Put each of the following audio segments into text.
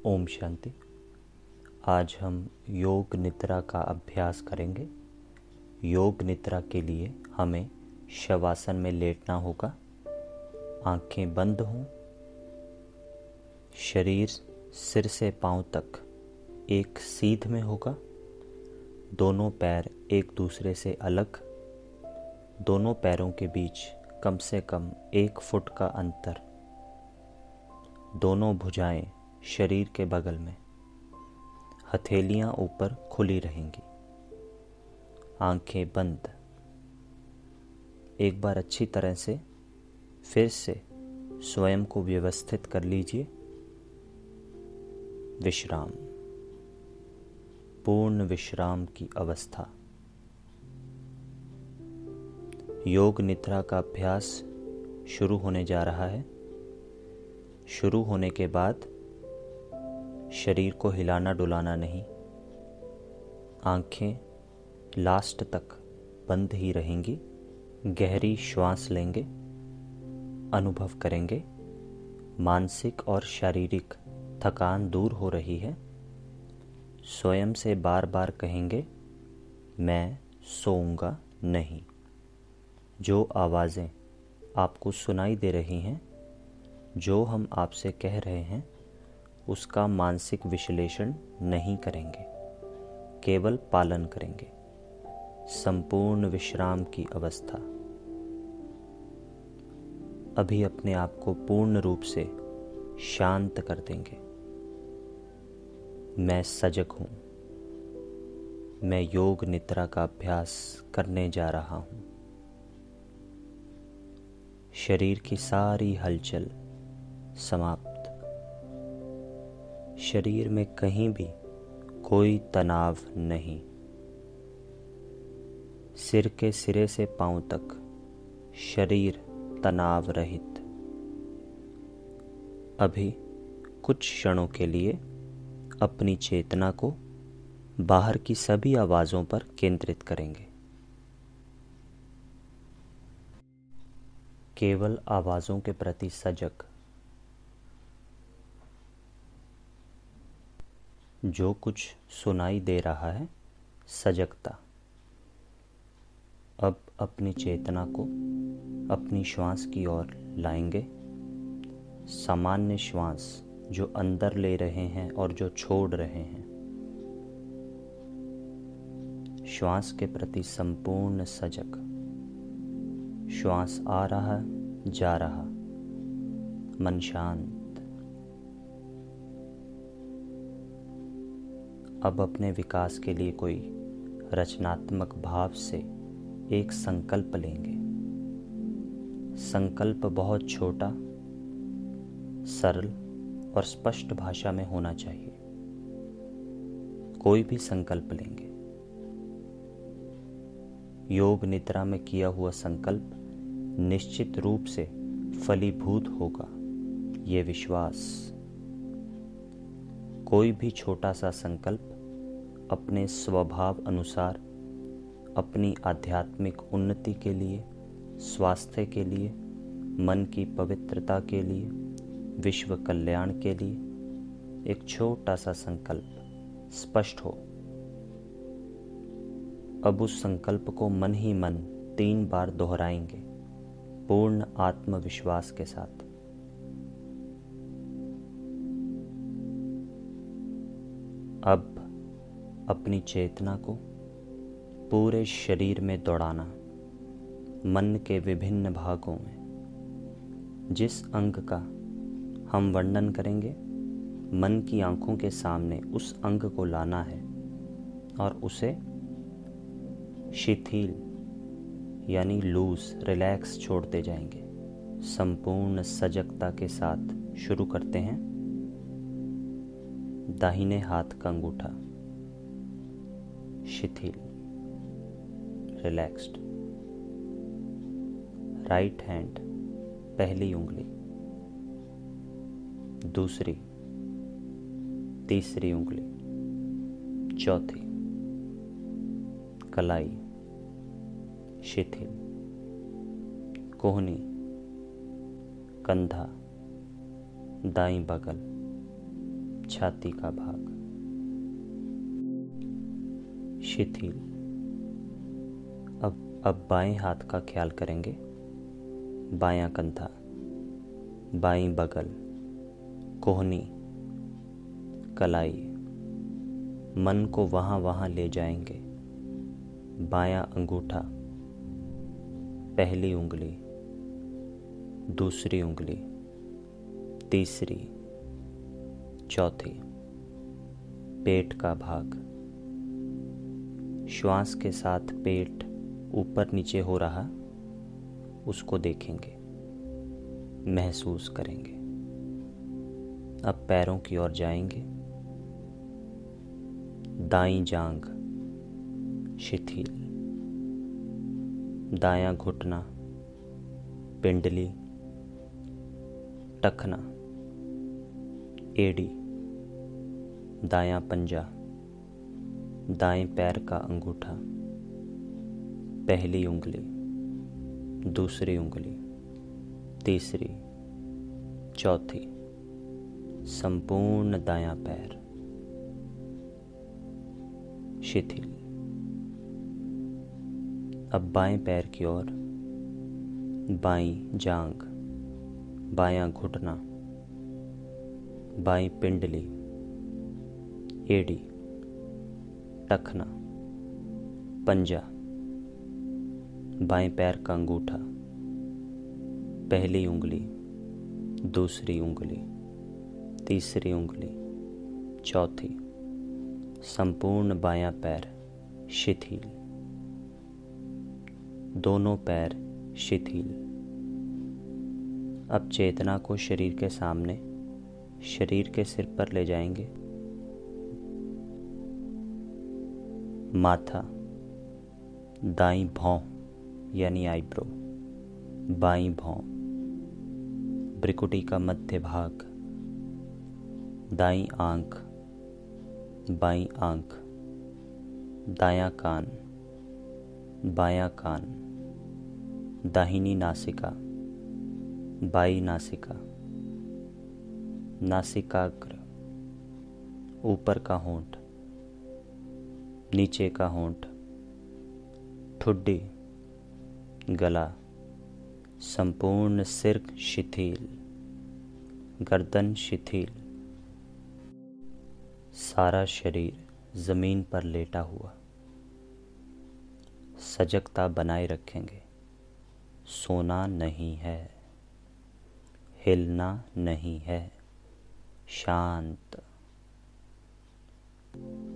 ओम शांति। आज हम योग निद्रा का अभ्यास करेंगे। योग निद्रा के लिए हमें शवासन में लेटना होगा। आंखें बंद हों, शरीर सिर से पांव तक एक सीध में होगा। दोनों पैर एक दूसरे से अलग, दोनों पैरों के बीच कम से कम 1 फुट का अंतर। दोनों भुजाएं शरीर के बगल में, हथेलियां ऊपर खुली रहेंगी, आंखें बंद। एक बार अच्छी तरह से फिर से स्वयं को व्यवस्थित कर लीजिए। विश्राम, पूर्ण विश्राम की अवस्था। योग निद्रा का अभ्यास शुरू होने जा रहा है। शुरू होने के बाद शरीर को हिलाना डुलाना नहीं, आंखें लास्ट तक बंद ही रहेंगी। गहरी श्वास लेंगे, अनुभव करेंगे मानसिक और शारीरिक थकान दूर हो रही है। स्वयं से बार बार कहेंगे, मैं सोऊंगा नहीं। जो आवाज़ें आपको सुनाई दे रही हैं, जो हम आपसे कह रहे हैं, उसका मानसिक विश्लेषण नहीं करेंगे, केवल पालन करेंगे। संपूर्ण विश्राम की अवस्था। अभी अपने आप को पूर्ण रूप से शांत कर देंगे। मैं सजग हूँ। मैं योग निद्रा का अभ्यास करने जा रहा हूँ। शरीर की सारी हलचल समाप्त। शरीर में कहीं भी कोई तनाव नहीं। सिर के सिरे से पांव तक शरीर तनाव रहित। अभी कुछ क्षणों के लिए अपनी चेतना को बाहर की सभी आवाज़ों पर केंद्रित करेंगे। केवल आवाज़ों के प्रति सजग। जो कुछ सुनाई दे रहा है, सजगता। अब अपनी चेतना को अपनी श्वास की ओर लाएंगे। सामान्य श्वास जो अंदर ले रहे हैं और जो छोड़ रहे हैं, श्वास के प्रति संपूर्ण सजग। श्वास आ रहा, जा रहा, मन शांत। अब अपने विकास के लिए कोई रचनात्मक भाव से एक संकल्प लेंगे। संकल्प बहुत छोटा, सरल और स्पष्ट भाषा में होना चाहिए। कोई भी संकल्प लेंगे। योग निद्रा में किया हुआ संकल्प निश्चित रूप से फलीभूत होगा, ये विश्वास। कोई भी छोटा सा संकल्प अपने स्वभाव अनुसार अपनी आध्यात्मिक उन्नति के लिए, स्वास्थ्य के लिए, मन की पवित्रता के लिए, विश्व कल्याण के लिए एक छोटा सा संकल्प स्पष्ट हो। अब उस संकल्प को मन ही मन 3 बार दोहराएंगे, पूर्ण आत्मविश्वास के साथ। अब अपनी चेतना को पूरे शरीर में दौड़ाना, मन के विभिन्न भागों में। जिस अंग का हम वर्णन करेंगे, मन की आंखों के सामने उस अंग को लाना है और उसे शिथिल यानी लूज, रिलैक्स छोड़ते जाएंगे। संपूर्ण सजगता के साथ शुरू करते हैं। दाहिने हाथ का अंगूठा शिथिल, रिलैक्स्ड। राइट हैंड, पहली उंगली, दूसरी, तीसरी उंगली, चौथी, कलाई शिथिल, कोहनी, कंधा, दाईं बगल, छाती का भाग शिथिल। अब बाएं हाथ का ख्याल करेंगे। बायां कंधा, बाईं बगल, कोहनी, कलाई। मन को वहाँ वहाँ ले जाएंगे। बायां अंगूठा, पहली उंगली, दूसरी उंगली, तीसरी, चौथी। पेट का भाग। श्वास के साथ पेट ऊपर नीचे हो रहा, उसको देखेंगे, महसूस करेंगे। अब पैरों की ओर जाएंगे। दाईं जांघ शिथिल, दायां घुटना, पिंडली, टखना, एड़ी, दायां पंजा, दाएं पैर का अंगूठा, पहली उंगली, दूसरी उंगली, तीसरी, चौथी। संपूर्ण दायां पैर शिथिल। अब बाएं पैर की ओर। बाईं जांघ, बायां घुटना, बाईं पिंडली, एड़ी, टखना, पंजा, बाएं पैर का अंगूठा, पहली उंगली, दूसरी उंगली, तीसरी उंगली, चौथी। संपूर्ण बायां पैर शिथिल। दोनों पैर शिथिल। अब चेतना को शरीर के सामने, शरीर के सिर पर ले जाएंगे। माथा, दाईं भौं यानी आईब्रो, बाईं भौं, भ्रिकुटी का मध्य भाग, दाईं आंख, बाईं आंख, दायां कान, बायां कान, दाहिनी नासिका, बाईं नासिका, नासिकाग्र, ऊपर का होंठ, नीचे का होंठ, ठुड्डी, गला, संपूर्ण सिर शिथिल, गर्दन शिथिल, सारा शरीर जमीन पर लेटा हुआ। सजगता बनाए रखेंगे। सोना नहीं है, हिलना नहीं है, शांत।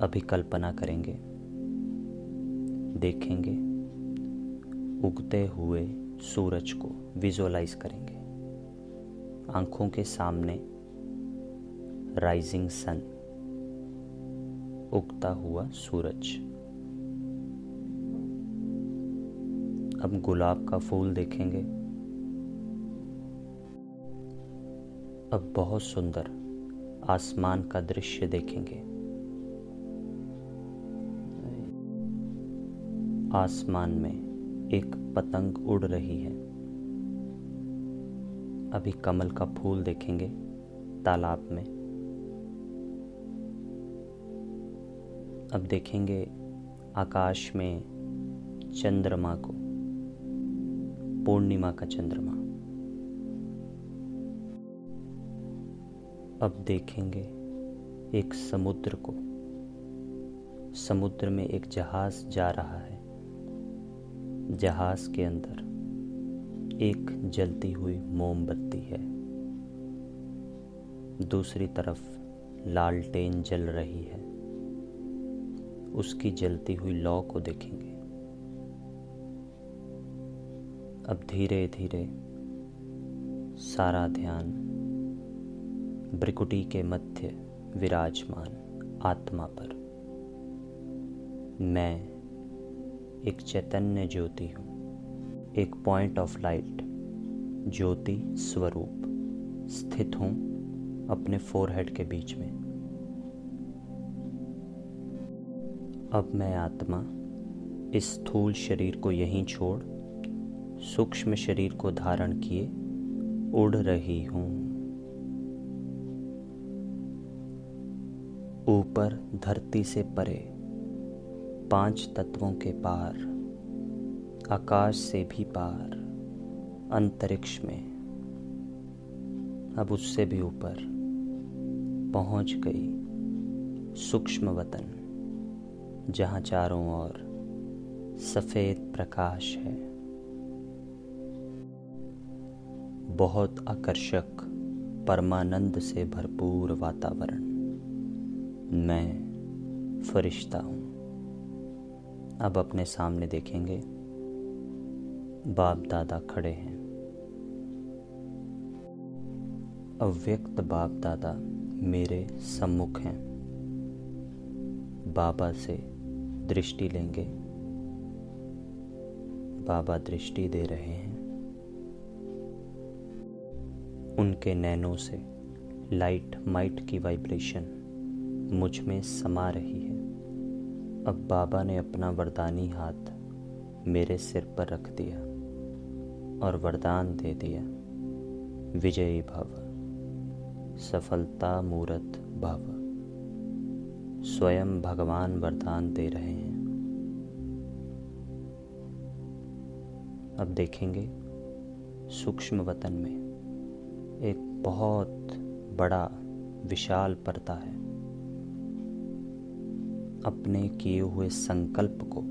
अभी कल्पना करेंगे, देखेंगे उगते हुए सूरज को विजुअलाइज करेंगे। आंखों के सामने राइजिंग सन, उगता हुआ सूरज। अब गुलाब का फूल देखेंगे। अब बहुत सुंदर आसमान का दृश्य देखेंगे। आसमान में एक पतंग उड़ रही है। अभी कमल का फूल देखेंगे तालाब में। अब देखेंगे आकाश में चंद्रमा को, पूर्णिमा का चंद्रमा। अब देखेंगे एक समुद्र को। समुद्र में एक जहाज जा रहा है। जहाज के अंदर एक जलती हुई मोमबत्ती है। दूसरी तरफ लालटेन जल रही है। उसकी जलती हुई लौ को देखेंगे। अब धीरे धीरे सारा ध्यान भ्रिकुटी के मध्य विराजमान आत्मा पर। मैं एक चैतन्य ज्योति हूँ, एक पॉइंट ऑफ लाइट, ज्योति स्वरूप स्थित हूँ अपने फोरहेड के बीच में। अब मैं आत्मा इस स्थूल शरीर को यहीं छोड़ सूक्ष्म शरीर को धारण किए उड़ रही हूँ। ऊपर धरती से परे, 5 तत्वों के पार, आकाश से भी पार, अंतरिक्ष में, अब उससे भी ऊपर पहुंच गई सूक्ष्म वतन, जहां चारों ओर सफेद प्रकाश है। बहुत आकर्षक परमानंद से भरपूर वातावरण। मैं फरिश्ता हूँ। अब अपने सामने देखेंगे, बाप दादा खड़े हैं। अव्यक्त बाप दादा मेरे सम्मुख हैं। बाबा से दृष्टि लेंगे। बाबा दृष्टि दे रहे हैं। उनके नैनों से लाइट माइट की वाइब्रेशन मुझ में समा रही है। अब बाबा ने अपना वरदानी हाथ मेरे सिर पर रख दिया और वरदान दे दिया, विजयी भव, सफलता मूर्त भव। स्वयं भगवान वरदान दे रहे हैं। अब देखेंगे सूक्ष्म वतन में एक बहुत बड़ा विशाल पर्दा है। अपने किए हुए संकल्प को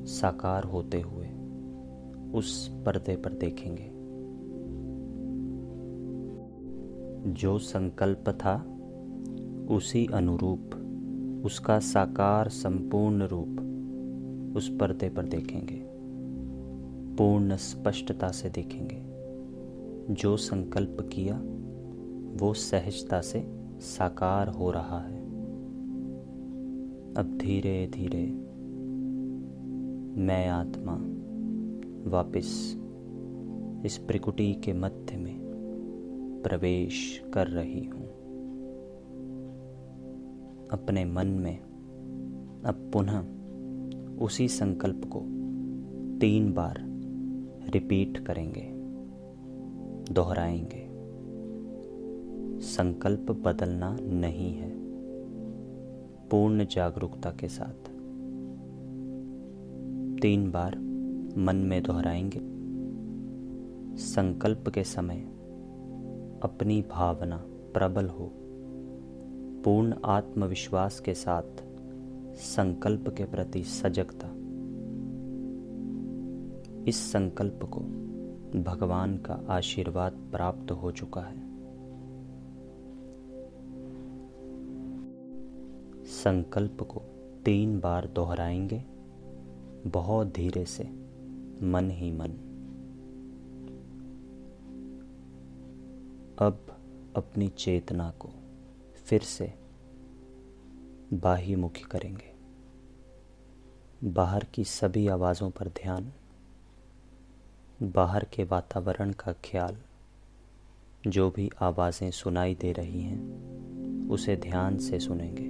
साकार होते हुए उस पर्दे पर देखेंगे। जो संकल्प था उसी अनुरूप उसका साकार संपूर्ण रूप उस पर्दे पर देखेंगे। पूर्ण स्पष्टता से देखेंगे। जो संकल्प किया वो सहजता से साकार हो रहा है। अब धीरे धीरे मैं आत्मा वापस इस प्रकृति के मध्य में प्रवेश कर रही हूँ। अपने मन में अब पुनः उसी संकल्प को 3 बार रिपीट करेंगे, दोहराएंगे। संकल्प बदलना नहीं है। पूर्ण जागरूकता के साथ 3 बार मन में दोहराएंगे। संकल्प के समय अपनी भावना प्रबल हो। पूर्ण आत्मविश्वास के साथ संकल्प के प्रति सजगता। इस संकल्प को भगवान का आशीर्वाद प्राप्त हो चुका है। संकल्प को 3 बार दोहराएंगे, बहुत धीरे से, मन ही मन। अब अपनी चेतना को फिर से बाह्यमुखी करेंगे। बाहर की सभी आवाज़ों पर ध्यान, बाहर के वातावरण का ख्याल। जो भी आवाज़ें सुनाई दे रही हैं उसे ध्यान से सुनेंगे।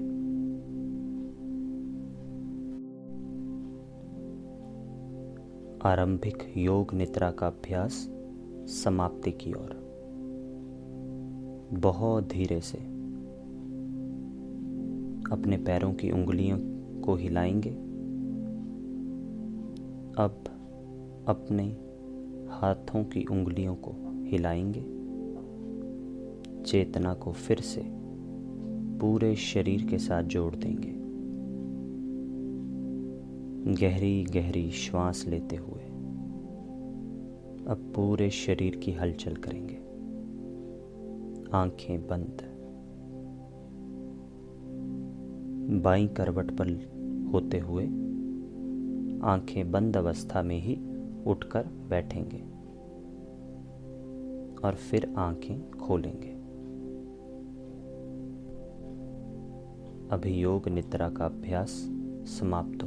आरंभिक योग निद्रा का अभ्यास समाप्ति की ओर। बहुत धीरे से अपने पैरों की उंगलियों को हिलाएंगे। अब अपने हाथों की उंगलियों को हिलाएंगे। चेतना को फिर से पूरे शरीर के साथ जोड़ देंगे। गहरी गहरी श्वास लेते हुए अब पूरे शरीर की हलचल करेंगे। आंखें बंद। बाईं करवट पर होते हुए आंखें बंद अवस्था में ही उठकर बैठेंगे और फिर आंखें खोलेंगे। अभी योग निद्रा का अभ्यास समाप्त